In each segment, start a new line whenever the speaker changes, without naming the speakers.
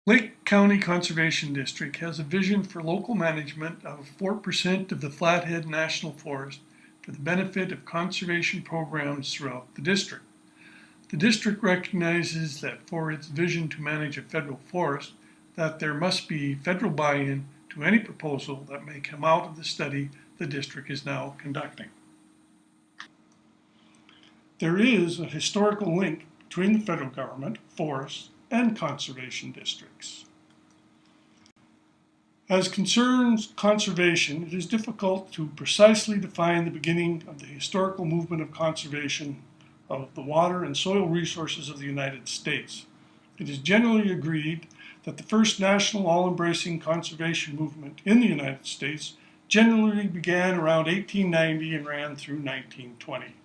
Lake County Conservation District has a vision for local management of 4% of the Flathead National Forest for the benefit of conservation programs throughout the district. The district recognizes that for its vision to manage a federal forest, that there must be federal buy-in to any proposal that may come out of the study the district is now conducting. There is a historical link between the federal government, forests, and conservation districts. As concerns conservation, it is difficult to precisely define the beginning of the historical movement of conservation of the water and soil resources of the United States. It is generally agreed that the first national all-embracing conservation movement in the United States generally began around 1890 and ran through 1920.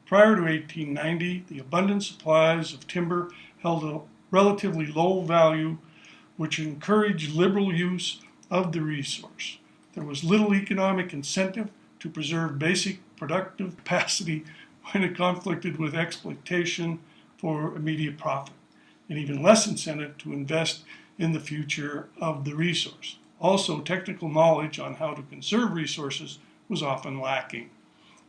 Prior to 1890, the abundant supplies of timber held a relatively low value, which encouraged liberal use of the resource. There was little economic incentive to preserve basic productive capacity when it conflicted with exploitation for immediate profit, and even less incentive to invest in the future of the resource. Also, technical knowledge on how to conserve resources was often lacking.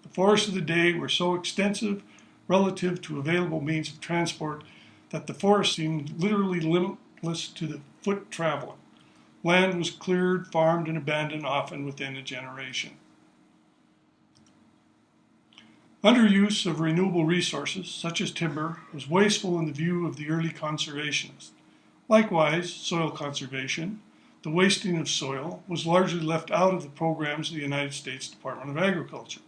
The forests of the day were so extensive relative to available means of transport that the forest seemed literally limitless to the foot traveler. Land was cleared, farmed, and abandoned often within a generation. Underuse of renewable resources, such as timber, was wasteful in the view of the early conservationists. Likewise, soil conservation, the wasting of soil, was largely left out of the programs of the United States Department of Agriculture.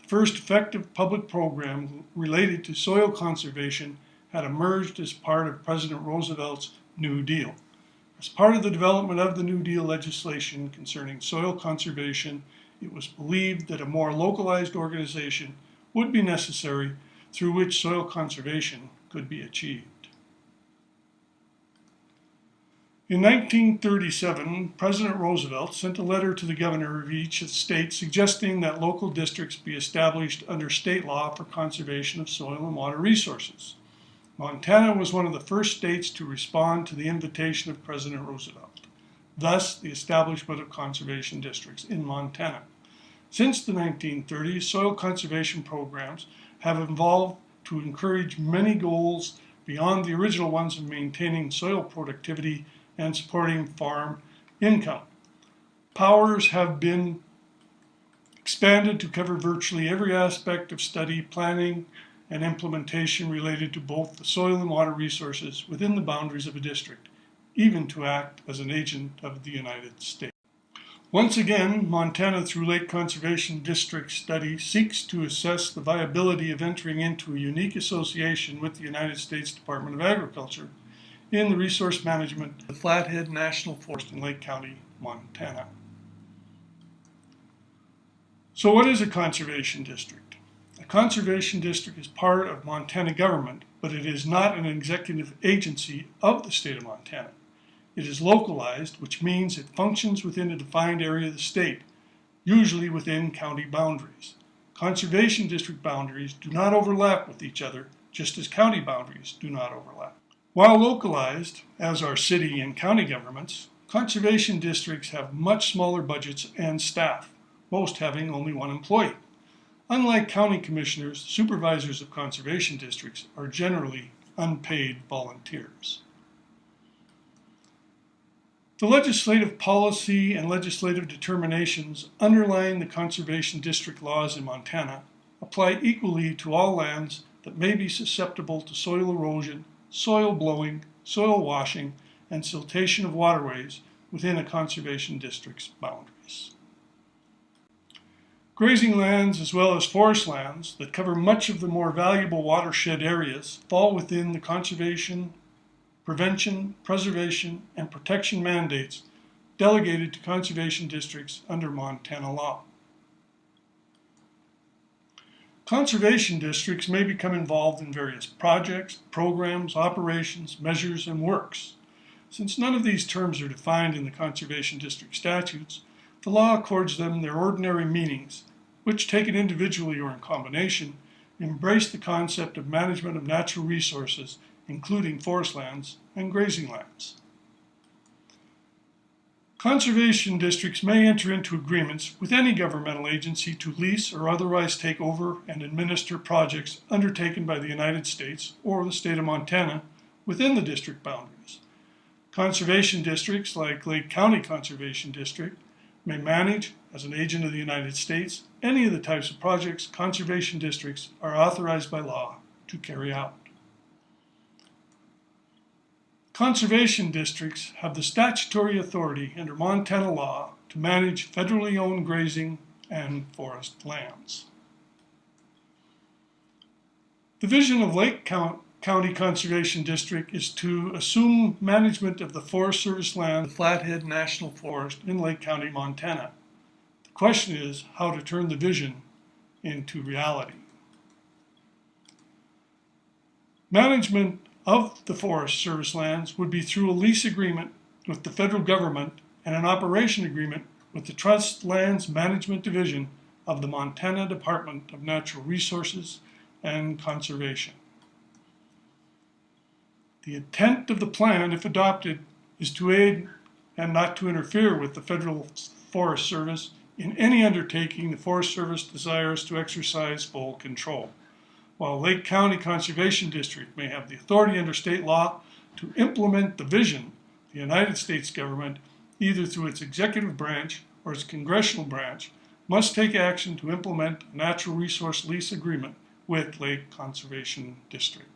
The first effective public program related to soil conservation had emerged as part of President Roosevelt's New Deal. As part of the development of the New Deal legislation concerning soil conservation, it was believed that a more localized organization would be necessary through which soil conservation could be achieved. In 1937, President Roosevelt sent a letter to the governor of each state suggesting that local districts be established under state law for conservation of soil and water resources. Montana was one of the first states to respond to the invitation of President Roosevelt, thus the establishment of conservation districts in Montana. Since the 1930s, soil conservation programs have evolved to encourage many goals beyond the original ones of maintaining soil productivity and supporting farm income. Powers have been expanded to cover virtually every aspect of study, planning, and implementation related to both the soil and water resources within the boundaries of a district, even to act as an agent of the United States. Once again, Montana, through Lake Conservation District study, seeks to assess the viability of entering into a unique association with the United States Department of Agriculture in the resource management of the Flathead National Forest in Lake County, Montana. So what is a conservation district? A conservation district is part of Montana government, but it is not an executive agency of the state of Montana. It is localized, which means it functions within a defined area of the state, usually within county boundaries. Conservation district boundaries do not overlap with each other, just as county boundaries do not overlap. While localized, as are city and county governments, conservation districts have much smaller budgets and staff, most having only one employee. Unlike county commissioners, supervisors of conservation districts are generally unpaid volunteers. The legislative policy and legislative determinations underlying the conservation district laws in Montana apply equally to all lands that may be susceptible to soil erosion, soil blowing, soil washing, and siltation of waterways within a conservation district's boundaries. Grazing lands as well as forest lands that cover much of the more valuable watershed areas fall within the conservation, prevention, preservation, and protection mandates delegated to conservation districts under Montana law. Conservation districts may become involved in various projects, programs, operations, measures, and works. Since none of these terms are defined in the conservation district statutes, the law accords them their ordinary meanings, which, taken individually or in combination, embrace the concept of management of natural resources, including forest lands and grazing lands. Conservation districts may enter into agreements with any governmental agency to lease or otherwise take over and administer projects undertaken by the United States or the state of Montana within the district boundaries. Conservation districts, like Lake County Conservation District, may manage, as an agent of the United States, any of the types of projects conservation districts are authorized by law to carry out. Conservation districts have the statutory authority under Montana law to manage federally owned grazing and forest lands. The vision of Lake County Conservation District is to assume management of the Forest Service land, the Flathead National Forest in Lake County, Montana. The question is how to turn the vision into reality. Management of the Forest Service lands would be through a lease agreement with the federal government and an operation agreement with the Trust Lands Management Division of the Montana Department of Natural Resources and Conservation. The intent of the plan, if adopted, is to aid and not to interfere with the Federal Forest Service in any undertaking the Forest Service desires to exercise full control. While Lake County Conservation District may have the authority under state law to implement the vision, the United States government, either through its executive branch or its congressional branch, must take action to implement a natural resource lease agreement with Lake Conservation District.